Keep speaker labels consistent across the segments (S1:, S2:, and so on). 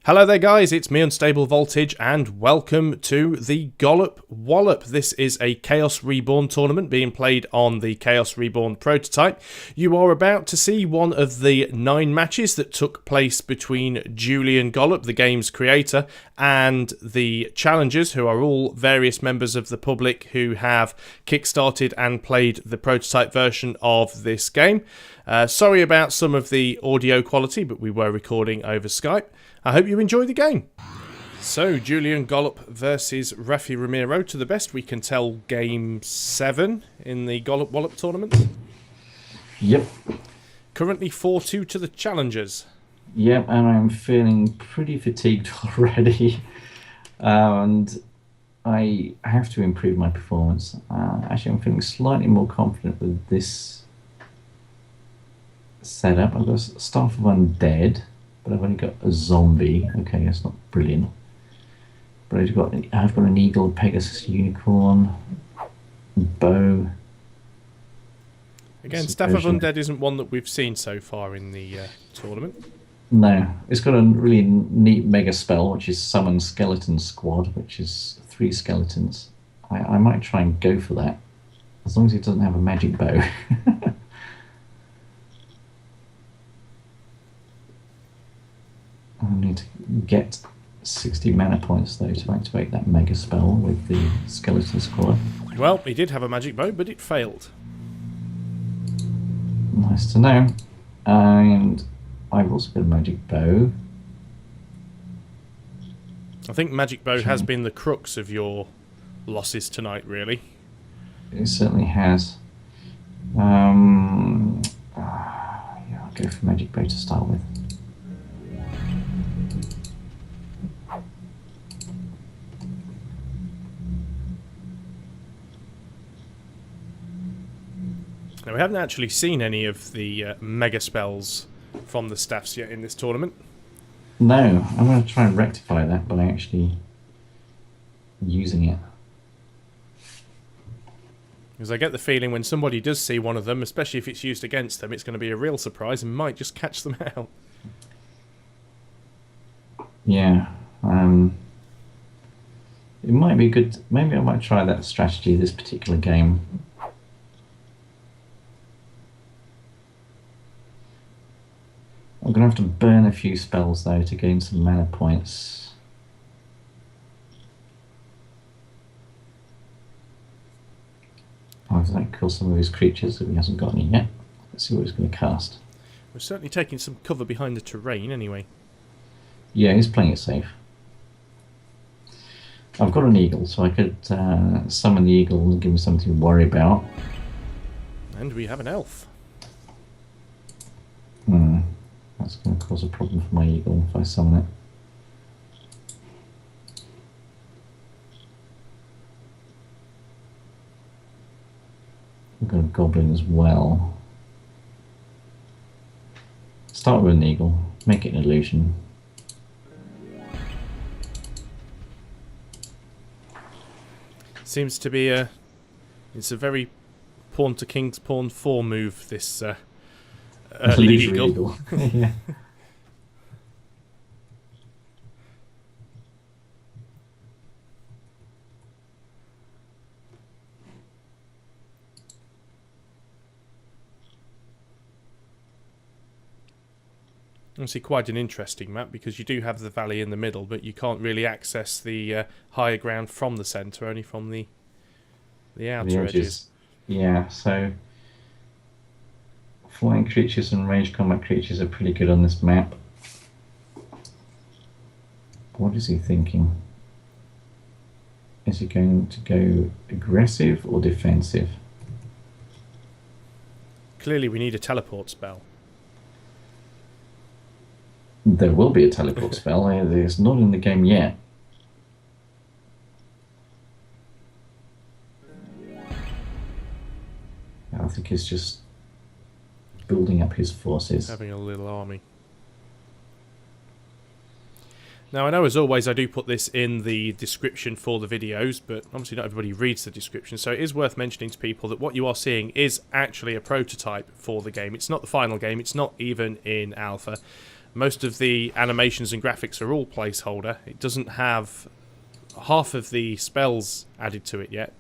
S1: Hello there guys, it's me Unstable Voltage and welcome to the Gollop Wallop. This is a Chaos Reborn tournament being played on the Chaos Reborn prototype. You are about to see one of the 9 matches that took place between Julian Gollop, the game's creator, and the challengers, who are all various members of the public who have kickstarted and played the prototype version of this game. Sorry about some of the audio quality, but we were recording over Skype. I hope you enjoy the game. So, Julian Gollop versus Rafi Romero, to the best we can tell, game 7 in the Gollop Wallop tournament.
S2: Yep.
S1: Currently 4-2 to the challengers.
S2: Yep, and I'm feeling pretty fatigued already. And I have to improve my performance. Actually, I'm feeling slightly more confident with this setup. I've got Staff of Undead, but I've only got a zombie. Okay, that's not brilliant. But I've got an eagle, Pegasus, unicorn, bow.
S1: Again, Staff of Undead isn't one that we've seen so far in the tournament.
S2: No, it's got a really neat mega spell, which is Summon Skeleton Squad, which is 3 skeletons. I might try and go for that, as long as it doesn't have a magic bow. I need to get 60 mana points, though, to activate that mega spell with the Skeleton Squad.
S1: Well, he did have a magic bow, but it failed.
S2: Nice to know. And I've also got a magic bow.
S1: I think magic bow has been the crux of your losses tonight, really.
S2: It certainly has. Yeah, I'll go for magic bow to start with.
S1: Now, we haven't actually seen any of the mega spells from the staffs yet in this tournament.
S2: No, I'm going to try and rectify that by actually using it.
S1: Because I get the feeling when somebody does see one of them, especially if it's used against them, it's going to be a real surprise and might just catch them out.
S2: Yeah. It might be good. Maybe I might try that strategy this particular game. I'm going to have to burn a few spells, though, to gain some mana points. Oh, does that kill some of his creatures that he hasn't got any yet? Let's see what he's going to cast.
S1: We're certainly taking some cover behind the terrain, anyway.
S2: Yeah, he's playing it safe. I've got an eagle, so I could summon the eagle and give him something to worry about.
S1: And we have an elf.
S2: That's going to cause a problem for my eagle if I summon it. I've got a goblin as well. Start with an eagle, make it an illusion.
S1: Seems to be it's a very pawn to king's pawn 4 move, this eagle.
S2: Yeah.
S1: Obviously quite an interesting map, because you do have the valley in the middle, but you can't really access the higher ground from the centre, only from the outer edges.
S2: Yeah, so flying creatures and ranged combat creatures are pretty good on this map. What is he thinking? Is he going to go aggressive or defensive?
S1: Clearly we need a teleport spell.
S2: There will be a teleport spell. It's not in the game yet. I think he's just building up his forces.
S1: Having a little army. Now, I know as always I do put this in the description for the videos, but obviously not everybody reads the description, so it is worth mentioning to people that what you are seeing is actually a prototype for the game. It's not the final game, it's not even in alpha. most of the animations and graphics are all placeholder. It doesn't have half of the spells added to it yet,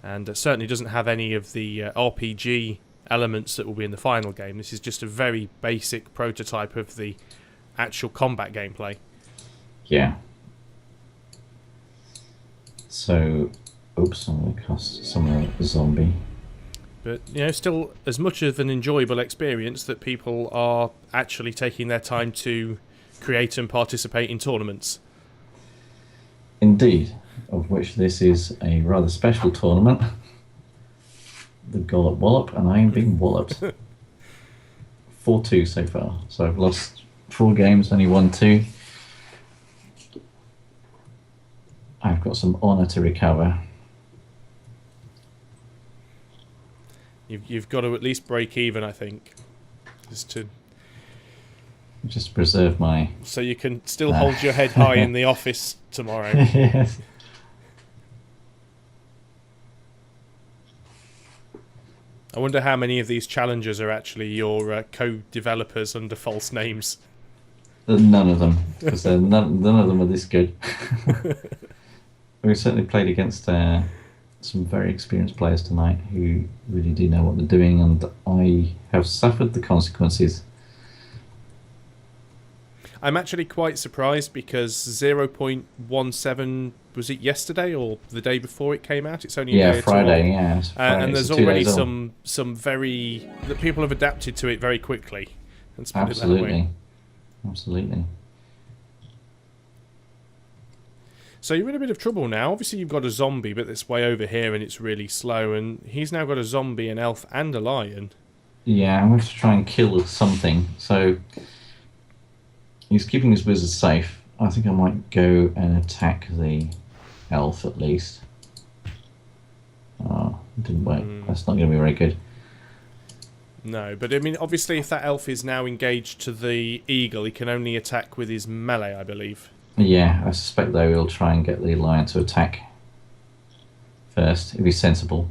S1: and certainly doesn't have any of the RPG elements that will be in the final game. This is just a very basic prototype of the actual combat gameplay.
S2: Yeah. So, oops, I'm going to cast some zombie.
S1: But, you know, still as much of an enjoyable experience that people are actually taking their time to create and participate in tournaments.
S2: Indeed, of which this is a rather special tournament. The Gollop Wallop, and I am being walloped. 4-2 so far. So I've lost 4 games, only won 2. I've got some honour to recover.
S1: You've got to at least break even, I think,
S2: just preserve my...
S1: So you can still hold your head high in the office tomorrow.
S2: Yes.
S1: I wonder how many of these challengers are actually your co-developers under false names.
S2: None of them, because none of them are this good. We certainly played against some very experienced players tonight who really do know what they're doing, and I have suffered the consequences.
S1: I'm actually quite surprised because 0.17, was it yesterday or the day before it came out? It's only a day
S2: Friday, yeah. Friday.
S1: And there's already some very... that people have adapted to it very quickly. Let's put it that way.
S2: Absolutely.
S1: So you're in a bit of trouble now. Obviously you've got a zombie, but it's way over here and it's really slow. And he's now got a zombie, an elf, and a lion. Yeah,
S2: I'm going to try and kill something. So he's keeping his wizard safe. I think I might go and attack the elf at least. Oh, it didn't work. That's not going to be very good.
S1: No, but I mean, obviously if that elf is now engaged to the eagle, he can only attack with his melee, I believe.
S2: Yeah, I suspect though he'll try and get the lion to attack first, if he's sensible.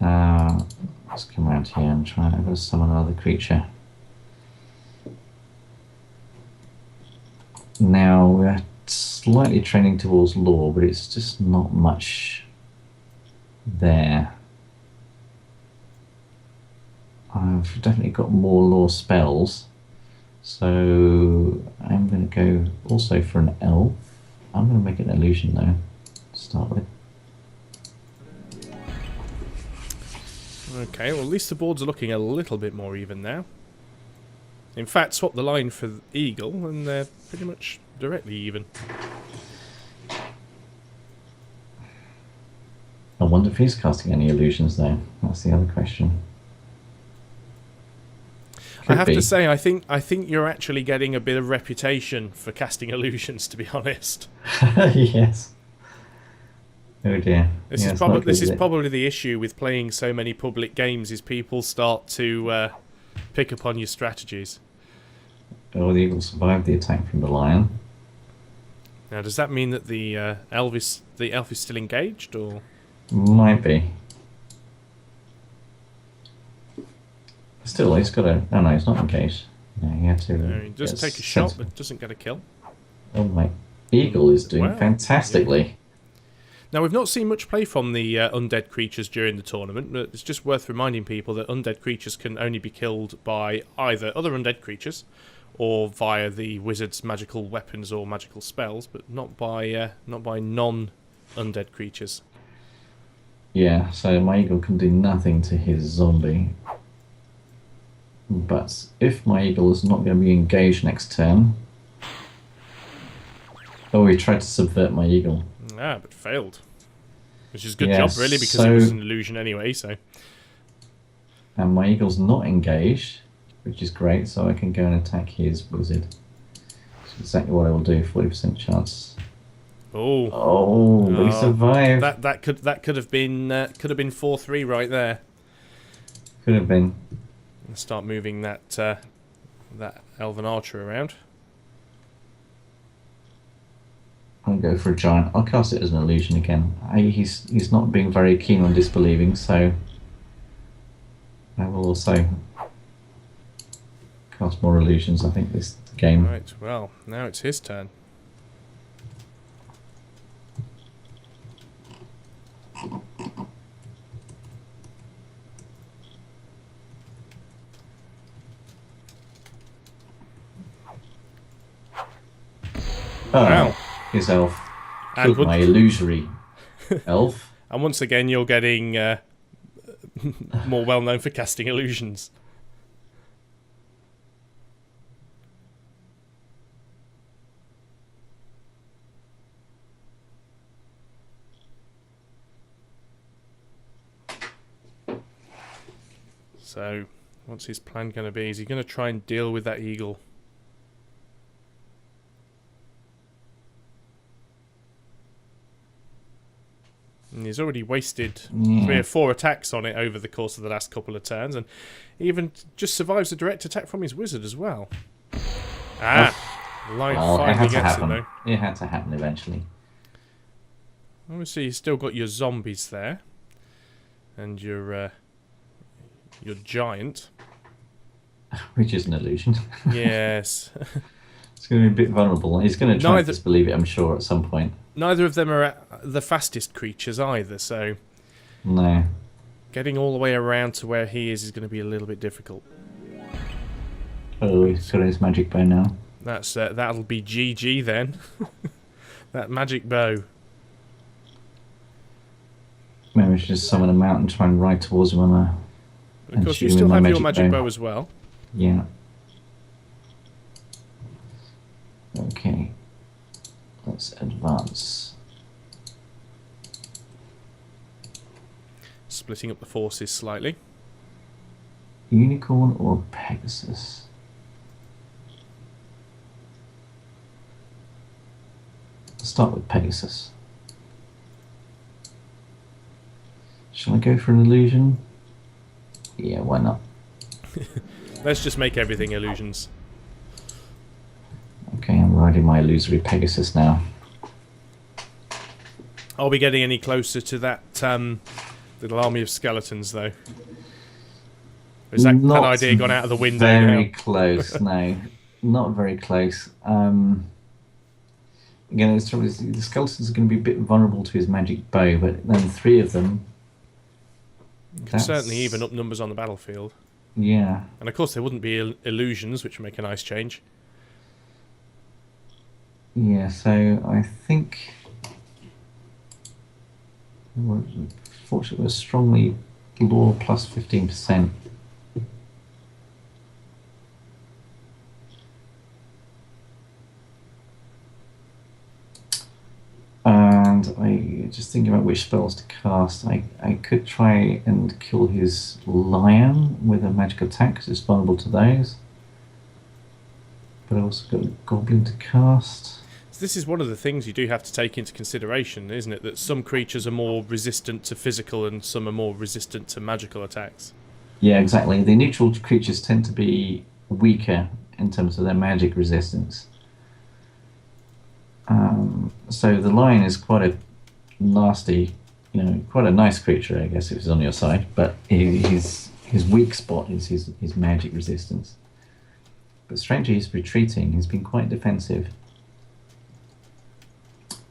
S2: Let's come around here and try and summon another creature. Now we're slightly trending towards lore, but it's just not much there. I've definitely got more lore spells, so I'm going to go also for an elf. I'm going to make an illusion though, to start with.
S1: Okay, well at least the boards are looking a little bit more even now. In fact, swap the line for the eagle and they're pretty much directly even.
S2: I wonder if he's casting any illusions though. That's the other question.
S1: I have to say, I think you're actually getting a bit of reputation for casting illusions, to be honest.
S2: Yes. Oh dear.
S1: This is probably the issue with playing so many public games, is people start to pick up on your strategies.
S2: Oh, the eagle survived the attack from the lion.
S1: Now, does that mean that the elf is still engaged, or?
S2: Might be. Still, he's got a... Oh no, he's not engaged. No, he had to...
S1: No, he does take a shot, but doesn't get a kill.
S2: Oh my... Eagle is doing fantastically.
S1: Yeah. Now, we've not seen much play from the undead creatures during the tournament, but it's just worth reminding people that undead creatures can only be killed by either other undead creatures or via the wizard's magical weapons or magical spells, but not by non-undead creatures.
S2: Yeah, so my eagle can do nothing to his zombie. But if my eagle is not going to be engaged next turn... Oh, he tried to subvert my eagle.
S1: Ah, but failed. Which is a good job, really, because it was an illusion anyway, so...
S2: And my eagle's not engaged, which is great, so I can go and attack his wizard. That's exactly what I will do, 40% chance. Oh, but he survived.
S1: That could have been 4-3 right there.
S2: Could have been.
S1: Let's start moving that elven archer around.
S2: I'll go for a giant. I'll cast it as an illusion again. He's not being very keen on disbelieving, so I will also cast more illusions, I think, this game.
S1: Right, well, now it's his turn. Wow.
S2: His elf
S1: And
S2: killed my illusory elf.
S1: And once again, you're getting more well known for casting illusions. So, what's his plan going to be? Is he going to try and deal with that eagle? And he's already wasted 3 or 4 attacks on it over the course of the last couple of turns, and even just survives a direct attack from his wizard as well. Light finally gets it though.
S2: It had to happen eventually.
S1: Obviously, you've still got your zombies there, and your giant,
S2: which is an illusion.
S1: Yes.
S2: It's going to be a bit vulnerable. He's going to try to disbelieve it, I'm sure, at some point.
S1: Neither of them are the fastest creatures either, so...
S2: No.
S1: Getting all the way around to where he is going to be a little bit difficult.
S2: Oh, he's got his magic bow now.
S1: That'll be GG then. That magic bow.
S2: Maybe we should just summon him out and try and ride towards him on a...
S1: Of course, you still have your magic bow as well.
S2: Yeah. Okay. Let's advance.
S1: Splitting up the forces slightly.
S2: Unicorn or Pegasus? Let's start with Pegasus. Shall I go for an illusion? Yeah, why not?
S1: Let's just make everything illusions.
S2: Okay, I'm riding my illusory Pegasus now.
S1: Are we getting any closer to that little army of skeletons, though? Or is that idea gone out of the window now?
S2: Very close, no. Not very close. Again, it's trouble is the skeletons are going to be a bit vulnerable to his magic bow, but then 3 of them...
S1: Can certainly even up numbers on the battlefield.
S2: Yeah.
S1: And of course there wouldn't be illusions, which would make a nice change.
S2: Yeah, so I think... Fortunately, we're strongly law plus 15%. And I just thinking about which spells to cast. I could try and kill his lion with a magic attack because it's vulnerable to those. But I also got a goblin to cast.
S1: So this is one of the things you do have to take into consideration, isn't it? That some creatures are more resistant to physical and some are more resistant to magical attacks.
S2: Yeah, exactly. The neutral creatures tend to be weaker in terms of their magic resistance. So the lion is quite a nasty, quite a nice creature, I guess, if it's on your side. But his weak spot is his magic resistance. But strangely, he's retreating. He's been quite defensive,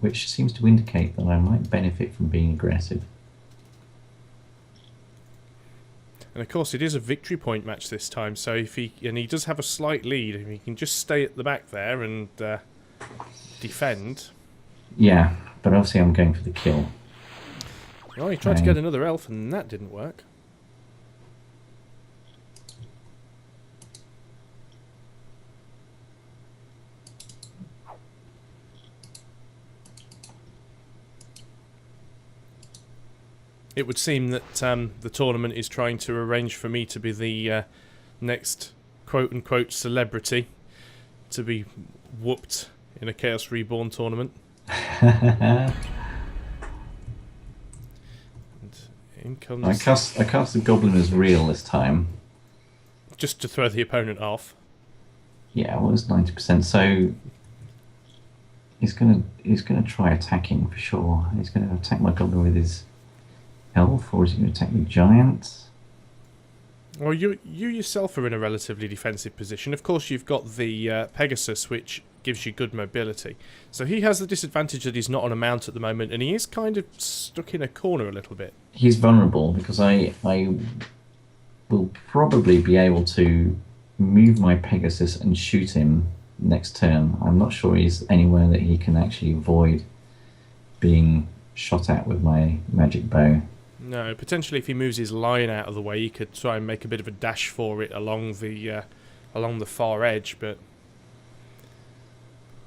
S2: which seems to indicate that I might benefit from being aggressive.
S1: And of course, it is a victory point match this time. So if he does have a slight lead, if he can just stay at the back there and defend.
S2: Yeah, but obviously I'm going for the kill.
S1: Well, he tried to get another elf, and that didn't work. It would seem that the tournament is trying to arrange for me to be the next quote-unquote celebrity to be whooped in a Chaos Reborn tournament. And in comes...
S2: I cast the goblin as real this time.
S1: Just to throw the opponent off.
S2: Yeah, well, it was 90%. So he's gonna try attacking for sure. He's going to attack my goblin with his elf, or is he going to attack the giant?
S1: Well, you yourself are in a relatively defensive position. Of course, you've got the Pegasus, which gives you good mobility. So he has the disadvantage that he's not on a mount at the moment, and he is kind of stuck in a corner a little bit.
S2: He's vulnerable because I will probably be able to move my Pegasus and shoot him next turn. I'm not sure he's anywhere that he can actually avoid being shot at with my magic bow.
S1: No, potentially if he moves his lion out of the way, he could try and make a bit of a dash for it along the far edge, but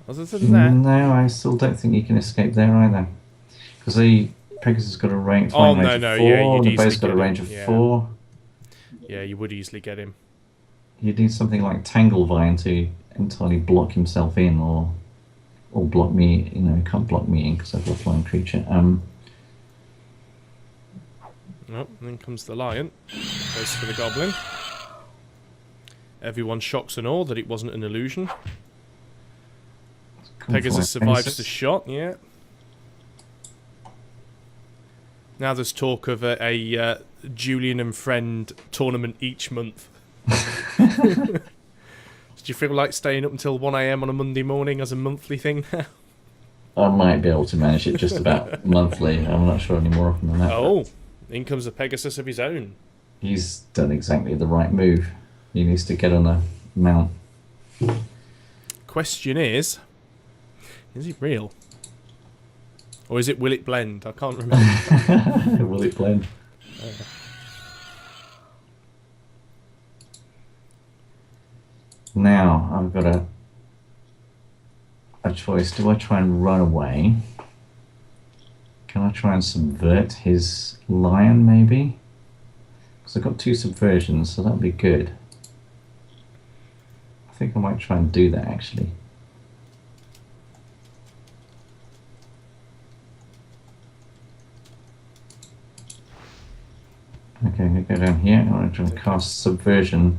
S1: other than that...
S2: No, I still don't think he can escape there either. Because the Pegasus got a range,
S1: oh,
S2: range of 4,
S1: yeah,
S2: and the bow's got a range of 4.
S1: Yeah, you would easily get him.
S2: You'd need something like Tanglevine to entirely block himself in, or block me, you know, he can't block me in because I've got a flying creature.
S1: Oh, and then comes the lion. Goes for the goblin. Everyone shocks and awe that it wasn't an illusion. Pegasus survives the shot, yeah. Now there's talk of a Julian and friend tournament each month. Do you feel like staying up until 1 AM on a Monday morning as a monthly thing now?
S2: I might be able to manage it just about monthly. I'm not sure any more often than that.
S1: Oh, in comes a Pegasus of his own.
S2: He's done exactly the right move. He needs to get on a mount.
S1: Question is it real? Or is it will it blend? I can't remember.
S2: Will it blend? Now I've got a choice. Do I try and run away? Can I try and subvert his lion, maybe? Because I've got 2 subversions, so that would be good. I think I might try and do that, actually. Okay, I'm going to go down here. I'm going to try and cast Subversion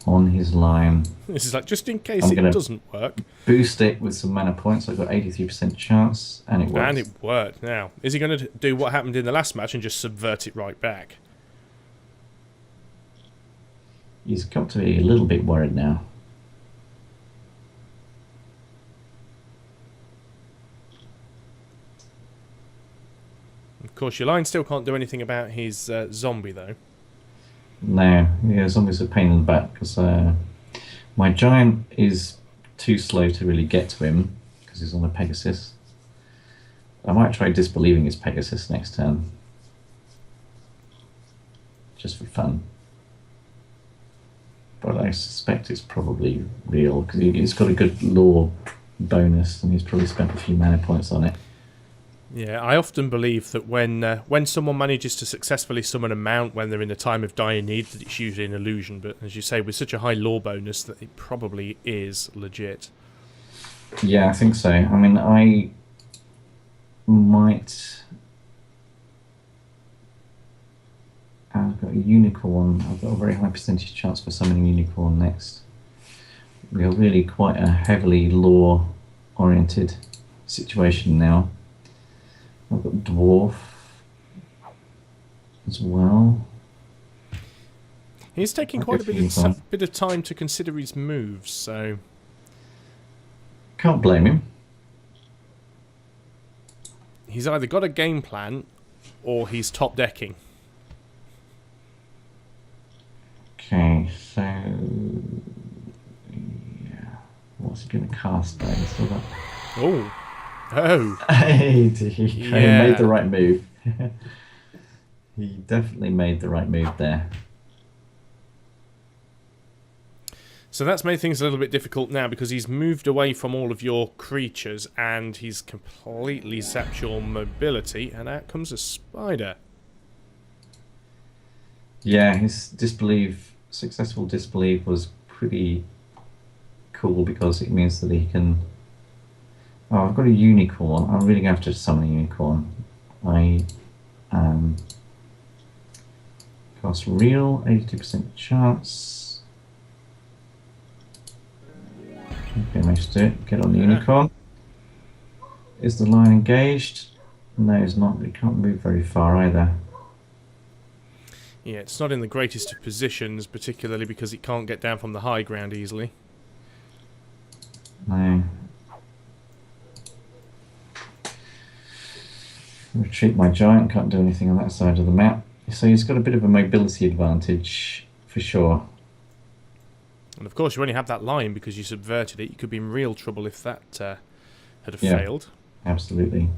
S2: on his lion.
S1: This is like, just in case it doesn't work.
S2: Boost it with some mana points. I've got 83% chance, and it worked.
S1: And it worked. Now, is he going to do what happened in the last match and just subvert it right back?
S2: He's got to be a little bit worried now.
S1: Of course, your lion still can't do anything about his zombie, though.
S2: No, yeah, zombies are a pain in the butt because my giant is too slow to really get to him because he's on a Pegasus. I might try disbelieving his Pegasus next turn, just for fun. But I suspect it's probably real because he's got a good lore bonus and he's probably spent a few mana points on it.
S1: Yeah, I often believe that when someone manages to successfully summon a mount when they're in a time of dire need, that it's usually an illusion. But as you say, with such a high lore bonus, that it probably is legit.
S2: Yeah, I think so. I mean, I might... I've got a unicorn. I've got a very high percentage chance for summoning unicorn next. We are really quite a heavily lore-oriented situation now. I've got dwarf as well.
S1: He's taking quite a bit of time to consider his moves, so...
S2: Can't blame him.
S1: He's either got a game plan, or he's top decking.
S2: Okay, so... yeah. What's he going to cast though? Still got...
S1: Oh! Oh!
S2: Hey, he made the right move. He definitely made the right move there.
S1: So that's made things a little bit difficult now because he's moved away from all of your creatures and he's completely zapped your mobility, and out comes a spider.
S2: Yeah, his successful disbelief was pretty cool because it means that he can... Oh, I've got a unicorn. I'm really going to have to summon a unicorn. I cast real, 82% chance. Okay, managed to do it. Get on the unicorn. Is the lion engaged? No, it's not. It can't move very far either.
S1: Yeah, it's not in the greatest of positions, particularly because it can't get down from the high ground easily.
S2: No. Retreat my giant, can't do anything on that side of the map. So he's got a bit of a mobility advantage, for sure.
S1: And of course you only have that line because you subverted it. You could be in real trouble if that had failed.
S2: Absolutely.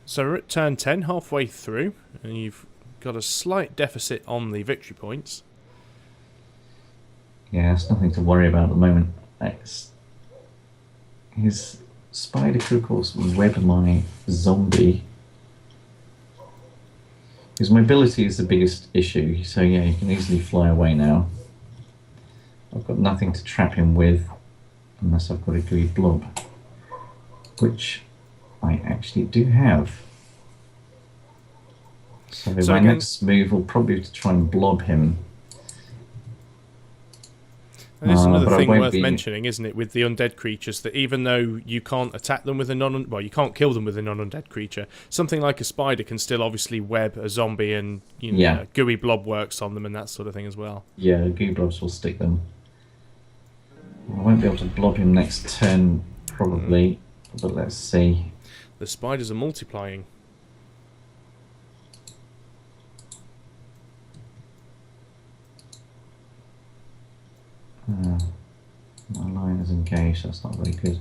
S1: So we're at turn 10, halfway through, and you've got a slight deficit on the victory points.
S2: Yeah, it's nothing to worry about at the moment. His spider could, of course, web my zombie. His mobility is the biggest issue, so yeah, he can easily fly away now. I've got nothing to trap him with, unless I've got a gooey blob, which I actually do have. So my next move will probably be to try and blob him.
S1: And this is another thing worth mentioning, isn't it, with the undead creatures, that even though you can't attack them with a you can't kill them with a non-undead creature, something like a spider can still obviously web a zombie, and gooey blob works on them and that sort of thing as well. Yeah,
S2: gooey blobs will stick them. I won't be able to blob him next turn, probably, but let's see.
S1: The spiders are multiplying.
S2: My line is engaged, that's not very good.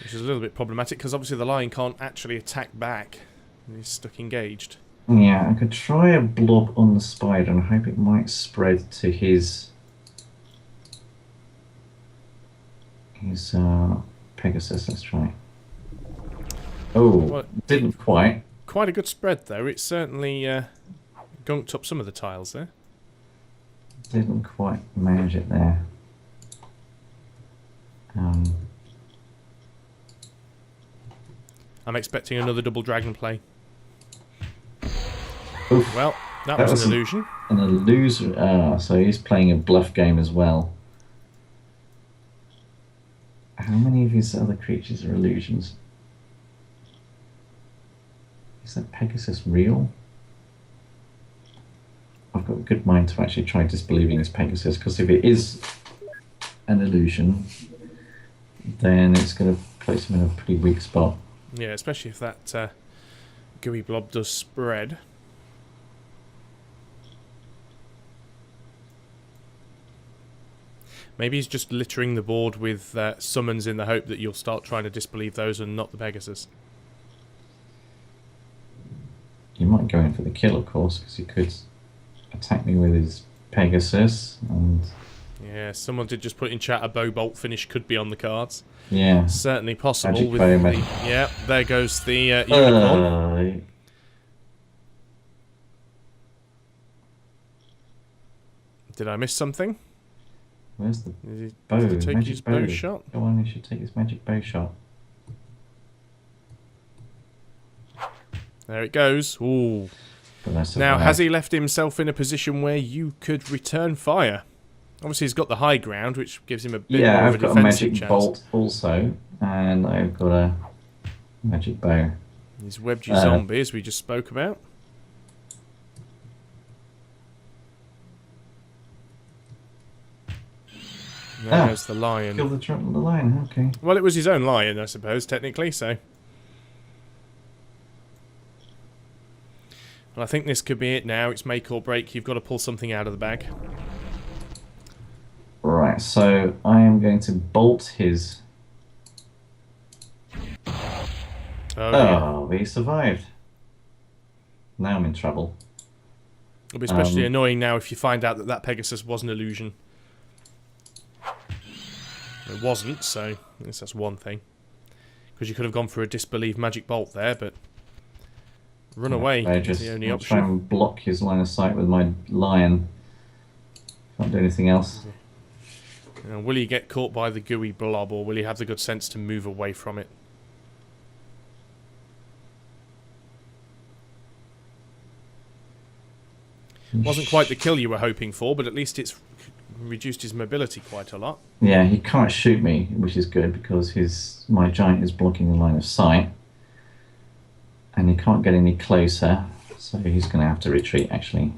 S1: Which is a little bit problematic, because obviously the lion can't actually attack back. He's stuck engaged.
S2: Yeah, I could try a blob on the spider and hope it might spread to his Pegasus. Let's try. Oh, well, didn't quite.
S1: Quite a good spread, though. It certainly gunked up some of the tiles there.
S2: Didn't quite manage it there.
S1: I'm expecting another double dragon play.
S2: Oof.
S1: Well, that was an illusion.
S2: An illusion. So he's playing a bluff game as well. How many of his other creatures are illusions? Is that Pegasus real? I've got a good mind to actually try disbelieving this Pegasus, because if it is an illusion, then it's going to place him in a pretty weak spot.
S1: Yeah, especially if that gooey blob does spread. Maybe he's just littering the board with summons in the hope that you'll start trying to disbelieve those and not the Pegasus.
S2: You might go in for the kill, of course, because he could attack me with his Pegasus. And
S1: yeah, someone did just put in chat a bow bolt finish could be on the cards.
S2: Yeah,
S1: certainly possible.
S2: Magic
S1: with
S2: bow,
S1: yeah, there goes the unicorn. Did I miss something?
S2: Where's the bow?
S1: Did he take his bow shot?
S2: Go on, he should take his magic bow shot.
S1: There it goes. Ooh. Now, has he left himself in a position where you could return fire? Obviously, he's got the high ground, which gives him a bit more of a defensive chance. Yeah, I've got a
S2: magic bolt also, and I've got a magic bow.
S1: He's webbed you zombie, as we just spoke about. There's the lion.
S2: Kill the lion, okay.
S1: Well, it was his own lion, I suppose, technically, so. Well, I think this could be it now. It's make or break. You've got to pull something out of the bag.
S2: Right, so I am going to bolt his... Oh, he survived. Now I'm in trouble.
S1: It'll be especially annoying now if you find out that Pegasus was an illusion. It wasn't, so I guess that's one thing. Because you could have gone for a disbelieve magic bolt there, but run away is the only option.
S2: Try and block his line of sight with my lion. Can't do anything else.
S1: Now, will he get caught by the gooey blob, or will he have the good sense to move away from it? Wasn't quite the kill you were hoping for, but at least it's reduced his mobility quite a lot.
S2: Yeah, he can't shoot me, which is good because my giant is blocking the line of sight. can't get any closer, so he's going to have to retreat, actually.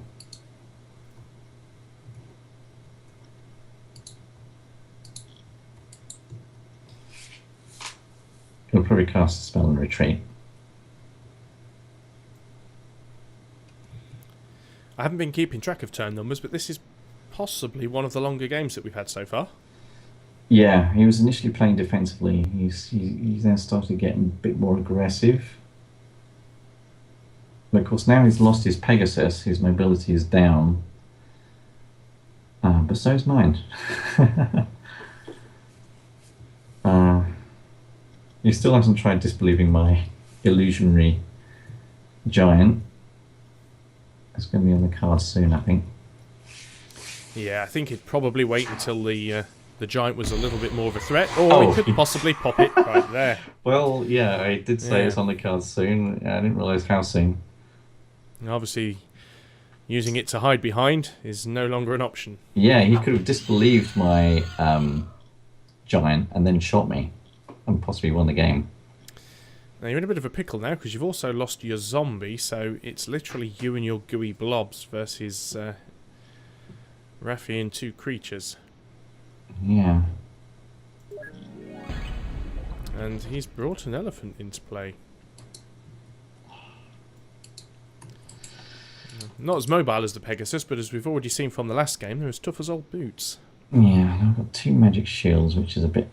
S2: He'll probably cast a spell and retreat.
S1: I haven't been keeping track of turn numbers, but this is possibly one of the longer games that we've had so far.
S2: Yeah, he was initially playing defensively. He then started getting a bit more aggressive. But of course, now he's lost his Pegasus, his mobility is down. But so is mine. He still hasn't tried disbelieving my illusionary giant. It's going to be on the card soon, I think.
S1: Yeah, I think he'd probably wait until the giant was a little bit more of a threat, or he could possibly pop it right there.
S2: Well, yeah, I did say it's on the card soon. I didn't realise how soon.
S1: And obviously, using it to hide behind is no longer an option.
S2: Yeah, he could have disbelieved my giant and then shot me and possibly won the game.
S1: Now you're in a bit of a pickle now because you've also lost your zombie, so it's literally you and your gooey blobs versus Rafi and 2 creatures.
S2: Yeah.
S1: And he's brought an elephant into play. Not as mobile as the Pegasus, but as we've already seen from the last game, they're as tough as old boots.
S2: Yeah, I've got 2 magic shields, which is a bit...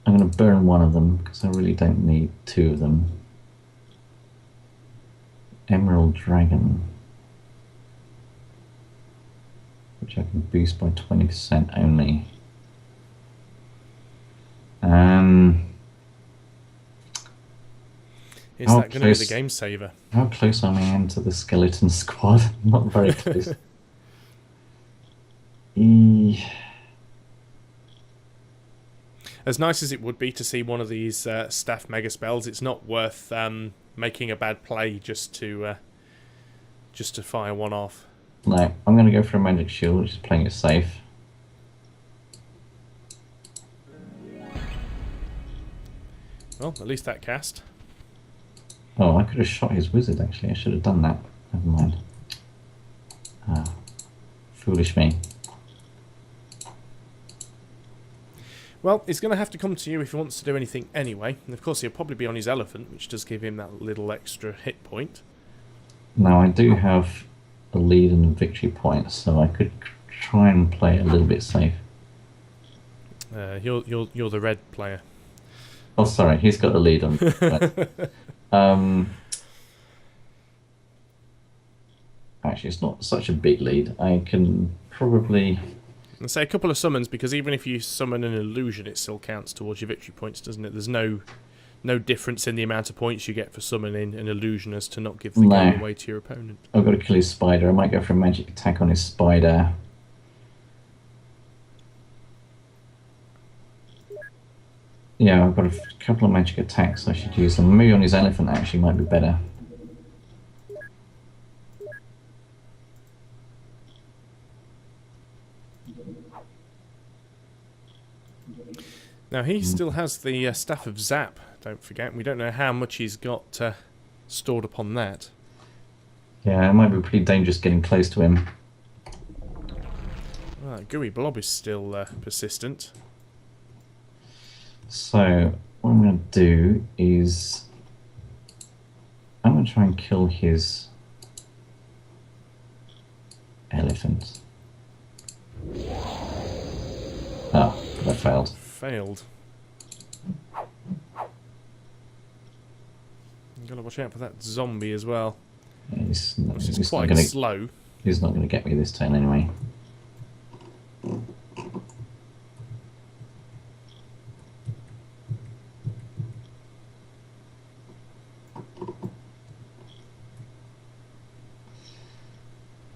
S2: I'm going to burn one of them, because I really don't need 2 of them. Emerald Dragon. Which I can boost by 20% only.
S1: Is that going to be the game saver?
S2: How close am I to the skeleton squad? Not very close.
S1: As nice as it would be to see one of these staff mega spells, it's not worth making a bad play just to fire one off.
S2: No, I'm going to go for a magic shield, which is playing it safe.
S1: Well, at least that cast.
S2: Oh, I could have shot his wizard, actually. I should have done that. Never mind. Foolish me.
S1: Well, he's going to have to come to you if he wants to do anything anyway. And of course, he'll probably be on his elephant, which does give him that little extra hit point.
S2: Now, I do have a lead and a victory point, so I could try and play it a little bit safe.
S1: You're the red player.
S2: Oh, sorry, he's got the lead on. Actually, it's not such a big lead. I can probably...
S1: And say a couple of summons, because even if you summon an illusion, it still counts towards your victory points, doesn't it? There's no difference in the amount of points you get for summoning an illusion as to not give the game away to your opponent.
S2: I've got to kill his spider. I might go for a magic attack on his spider. Yeah, I've got a couple of magic attacks. I should use them. Maybe on his elephant actually might be better.
S1: Now he still has the Staff of Zap, don't forget. We don't know how much he's got stored upon that.
S2: Yeah, it might be pretty dangerous getting close to him.
S1: Well, Gooey Blob is still persistent.
S2: So, what I'm going to do is... I'm going to try and kill his elephant. Oh, that failed.
S1: Failed. You've got to watch out for that zombie as well.
S2: Yeah, he's
S1: quite slow.
S2: He's not going to get me this turn anyway.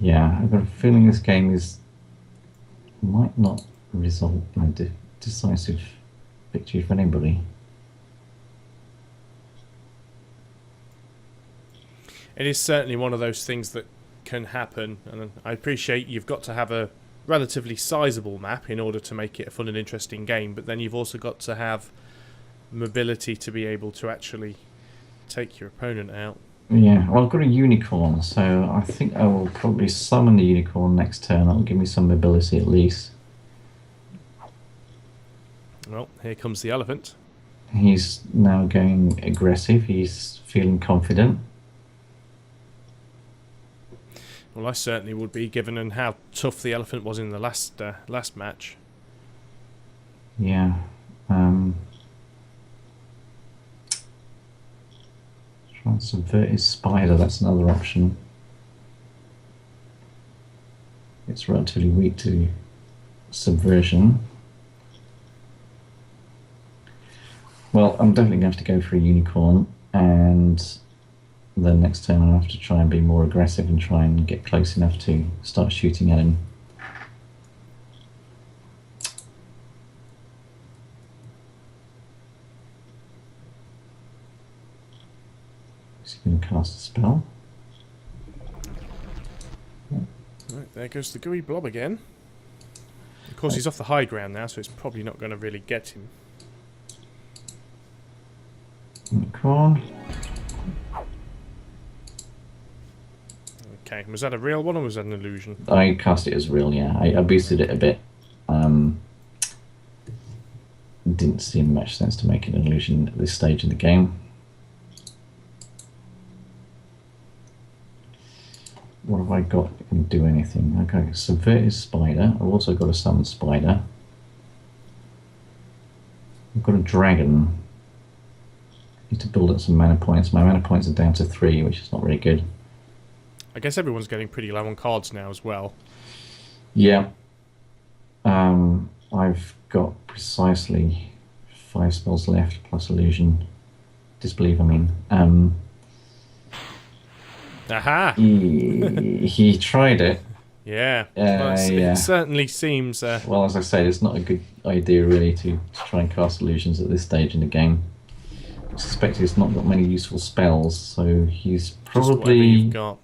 S2: Yeah, I've got a feeling this game might not result in a decisive victory for anybody.
S1: It is certainly one of those things that can happen, and I appreciate you've got to have a relatively sizable map in order to make it a fun and interesting game, but then you've also got to have mobility to be able to actually take your opponent out.
S2: Yeah, well, I've got a unicorn, so I think I will probably summon the unicorn next turn. That'll give me some mobility at least.
S1: Well, here comes the elephant.
S2: He's now going aggressive. He's feeling confident.
S1: Well, I certainly would be, given how tough the elephant was in the last match.
S2: Yeah. Try and subvert his spider. That's another option. It's relatively weak to subversion. Well, I'm definitely going to have to go for a unicorn, and then next turn I'll have to try and be more aggressive and try and get close enough to start shooting at him. Is he going to cast a spell?
S1: Right, there goes the gooey blob again. Of course, he's off the high ground now, so it's probably not going to really get him.
S2: Unicorn.
S1: Okay, was that a real one or was that an illusion?
S2: I cast it as real, yeah. I boosted it a bit. Didn't seem much sense to make an illusion at this stage in the game. What have I got that can do anything? Okay, subvert his spider. I've also got a summon spider. I've got a dragon. Need to build up some mana points. My mana points are down to 3, which is not very good.
S1: I guess everyone's getting pretty low on cards now as well.
S2: Yeah. I've got precisely 5 spells left, plus illusion. Disbelieve, I mean.
S1: Aha!
S2: He tried it.
S1: Yeah.
S2: Yeah.
S1: It certainly seems...
S2: Well, as I said, it's not a good idea, really, to try and cast illusions at this stage in the game. I suspect he's not got many useful spells, so he's probably...
S1: You've got.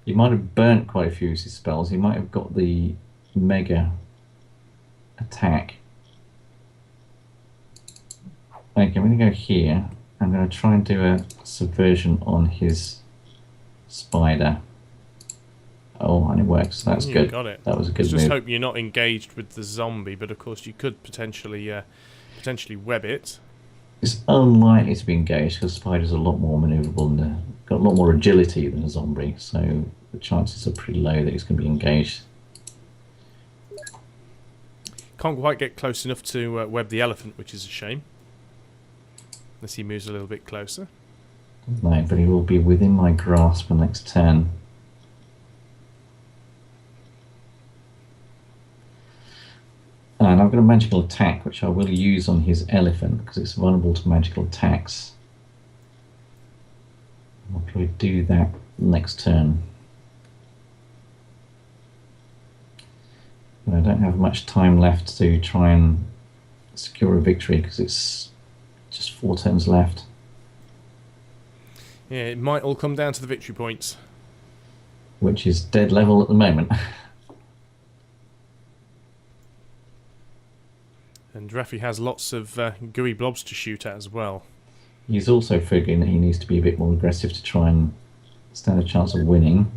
S2: He might have burnt quite a few of his spells. He might have got the mega attack. Okay, I'm going to go here. I'm going to try and do a subversion on his spider. Oh, and it works. That's good.
S1: Got it.
S2: That was a good
S1: Let's
S2: move.
S1: just hope you're not engaged with the zombie, but of course you could potentially web it.
S2: It's unlikely to be engaged because spiders are a lot more manoeuvrable and got a lot more agility than a zombie, so the chances are pretty low that he's going to be engaged.
S1: Can't quite get close enough to web the elephant, which is a shame. Unless he moves a little bit closer.
S2: No, but he will be within my grasp for next turn. And I've got a magical attack which I will use on his elephant because it's vulnerable to magical attacks. I'll probably do that next turn. But I don't have much time left to try and secure a victory because it's just 4 turns left.
S1: Yeah, it might all come down to the victory points.
S2: Which is dead level at the moment.
S1: And Rafi has lots of gooey blobs to shoot at as well.
S2: He's also figuring that he needs to be a bit more aggressive to try and stand a chance of winning.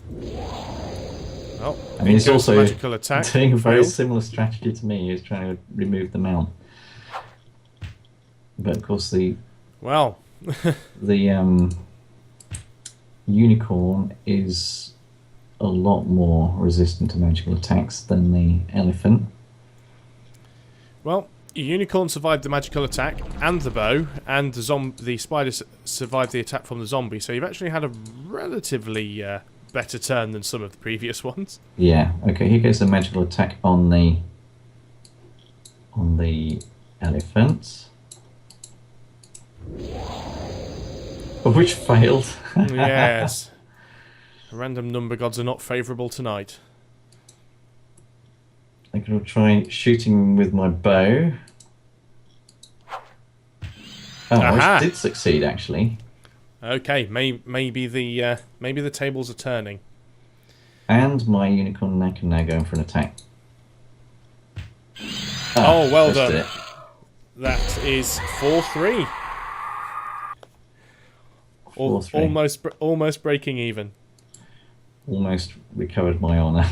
S1: Well,
S2: and he's also
S1: magical attack.
S2: doing a very
S1: Failed.
S2: similar strategy to me. He's trying to remove the mount. But of course the unicorn is a lot more resistant to magical attacks than the elephant.
S1: Well, your unicorn survived the magical attack and the bow, and the spider survived the attack from the zombie. So you've actually had a relatively better turn than some of the previous ones.
S2: Yeah. Okay. Here goes the magical attack on the elephant, which failed.
S1: Yes. Random number gods are not favourable tonight.
S2: I'm going to try shooting with my bow. Oh, I did succeed actually.
S1: Okay, maybe the tables are turning.
S2: And my unicorn now can now go in for an attack.
S1: Oh, well
S2: done.
S1: That is 4-3.
S2: 4-3.
S1: Almost breaking even.
S2: Almost recovered my honour.